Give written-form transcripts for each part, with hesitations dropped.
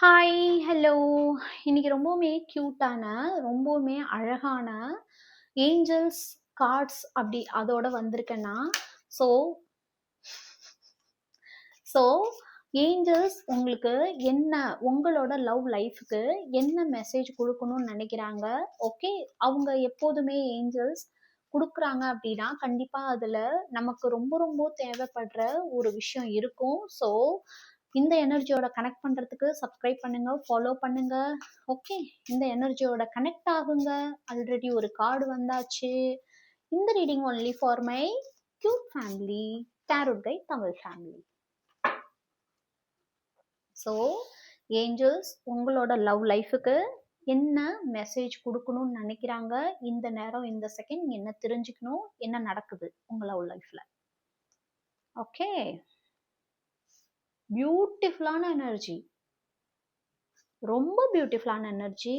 Hi, hello. இன்னைக்கு ரொம்பவுமே கியூட்டான, ரொம்பவுமே அழகான ஏஞ்சல்ஸ் கார்ட்ஸ் அப்படி அதோட வந்திருக்கேன்னா, ஸோ ஸோ ஏஞ்சல்ஸ் உங்களுக்கு என்ன உங்களோட லவ் லைஃப்க்கு என்ன மெசேஜ் கொடுக்கணும்னு நினைக்கிறாங்க? ஓகே, அவங்க எப்போதுமே ஏஞ்சல்ஸ் குடுக்குறாங்க அப்படின்னா, கண்டிப்பா அதுல நமக்கு ரொம்ப ரொம்ப தேவைப்படுற ஒரு விஷயம் இருக்கும். ஸோ இந்த எனர்ஜியோட கனெக்ட் பண்றதுக்கு சப்ஸ்கிரைப் பண்ணுங்க, ஃபாலோ பண்ணுங்க. ஓகே, இந்த எனர்ஜியோட கனெக்ட் ஆகுங்க. ஆல்ரெடி ஒரு கார்டு வந்தாச்சு. இந்த reading only for my cute family, tarot guy Tamil family. So angels உங்களோட லவ் லைஃபுக்கு என்ன மெசேஜ் கொடுக்கணும்னு நினைக்கிறாங்க? இந்த நேரம், இந்த செகண்ட் நீங்க என்ன தெரிஞ்சுக்கணும்? என்ன நடக்குது உங்க லவ் லைஃப்ல? ஓகே, பியூட்டிஃபுல்லான எனர்ஜி, ரொம்ப பியூட்டிஃபுல்லான எனர்ஜி,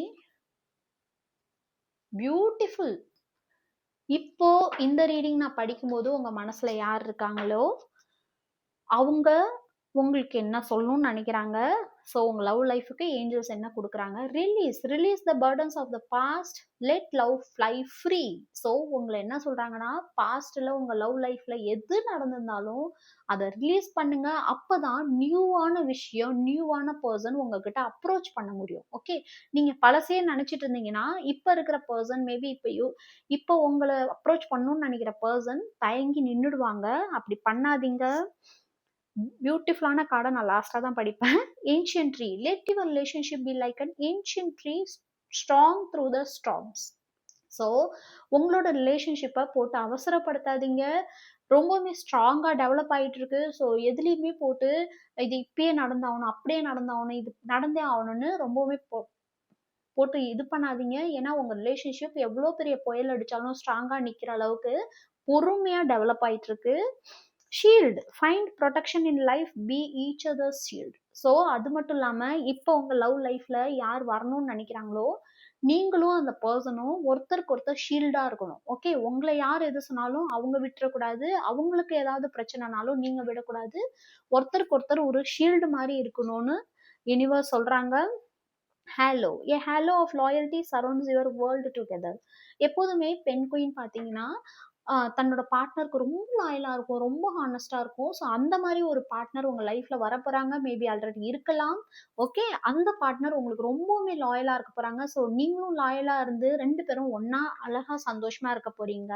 பியூட்டிஃபுல். இப்போ இந்த ரீடிங் நான் படிக்கும்போது உங்க மனசுல யார் இருக்காங்களோ அவங்க உங்களுக்கு என்ன சொல்லணும்னு நினைக்கிறாங்க? ஸோ உங்க லவ் லைஃபுக்கு ஏஞ்சல்ஸ் என்ன கொடுக்குறாங்க? Release the burdens of the past, let love fly free. So உங்களை என்ன சொல்றாங்கன்னா, பாஸ்ட்ல உங்க லவ் லைஃப்ல எது நடந்திருந்தாலும் அதை ரிலீஸ் பண்ணுங்க. அப்பதான் நியூவான விஷயம், நியூவான பர்சன் உங்ககிட்ட அப்ரோச் பண்ண முடியும். ஓகே, நீங்க பழசே நினைச்சிட்டு இருந்தீங்கன்னா, இப்ப இருக்கிற பர்சன் மேபி இப்போ உங்களை அப்ரோச் பண்ணணும்னு நினைக்கிற பர்சன் தயங்கி நின்றுடுவாங்க. அப்படி பண்ணாதீங்க. பியூட்டிஃபுல்லான கார்டை நான் லாஸ்டா தான் படிப்பேன். Ancient tree, let your relationship be like an ancient tree, strong through the storms. So உங்களோட ரிலேஷன்ஷிப்பை போட்டு அவசரப்படுத்தாதீங்க. ரொம்பவுமே ஸ்ட்ராங்கா டெவலப் ஆயிட்டு இருக்கு. ஸோ எதுலேயுமே போட்டு இது இப்பயே நடந்தாகணும், அப்படியே நடந்தாகணும், இது நடந்தே ஆகணும்னு ரொம்பவுமே போட்டு இது பண்ணாதீங்க. ஏன்னா உங்க ரிலேஷன்ஷிப் எவ்வளோ பெரிய புயல் அடிச்சாலும் ஸ்ட்ராங்கா நிக்கிற அளவுக்கு பொறுமையா டெவலப் ஆயிட்டு இருக்கு. Shield, find protection in life, be each others shield. So அது மட்டும் இல்லாம இப்போ உங்க லவ் லைஃப்ல யார் வரணும்னு நினைக்கிறாங்களோ நீங்களும் அந்த பர்சனும் ஒருத்தருக்கு ஒருத்தர் ஷீல்டா இருக்கணும். ஓகே, உங்களை யார் எது சொன்னாலும் அவங்க விட்டுறக்கூடாது, அவங்களுக்கு ஏதாவது பிரச்சனைனாலும் நீங்க விடக்கூடாது. ஒருத்தருக்கு ஒருத்தர் ஒரு ஷீல்டு மாதிரி இருக்கணும்னு யூனிவர்ஸ் சொல்றாங்க. Halo, a halo of loyalty surrounds your world together. எப்போதுமே பெண் குயின் பார்த்தீங்கன்னா தன்னோட பார்ட்னருக்கு ரொம்ப லாயலா இருக்கும், ரொம்ப ஹானஸ்டா இருக்கும். ஸோ அந்த மாதிரி ஒரு பார்ட்னர் உங்க லைஃப்ல வரப்போறாங்க. மேபி ஆல்ரெடி இருக்கலாம். ஓகே, அந்த பார்ட்னர் உங்களுக்கு ரொம்பவுமே லாயலா இருக்க போறாங்க. ஸோ நீங்களும் லாயலா இருந்து 2 பேரும் ஒண்ணா அழகா சந்தோஷமா இருக்க போறீங்க.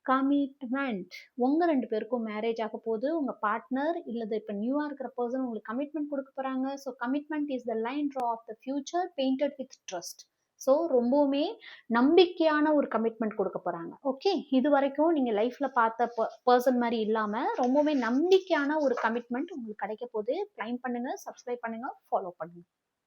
கமிட்மெண்ட், உங்க 2 பேருக்கும் மேரேஜ் ஆக போகுது. உங்க பார்ட்னர் இல்லது இப்ப நியூவா இருக்கிற பர்சன் உங்களுக்கு கமிட்மெண்ட் கொடுக்க போறாங்க. So commitment is the line draw of the future painted with trust. So ரொம்பவுமே நம்பிக்கையான ஒரு கமிட்மெண்ட் கொடுக்க போறாங்க. ஓகே, இது வரைக்கும் நீங்க லைஃப்ல பார்த்த பர்சன் மாதிரி இல்லாம ரொம்பவுமே நம்பிக்கையான ஒரு கமிட்மெண்ட் உங்களுக்கு கிடைக்க போகுது. கிளைம் பண்ணுங்க, சப்ஸ்கிரைப் பண்ணுங்க, ஃபாலோ பண்ணுங்க.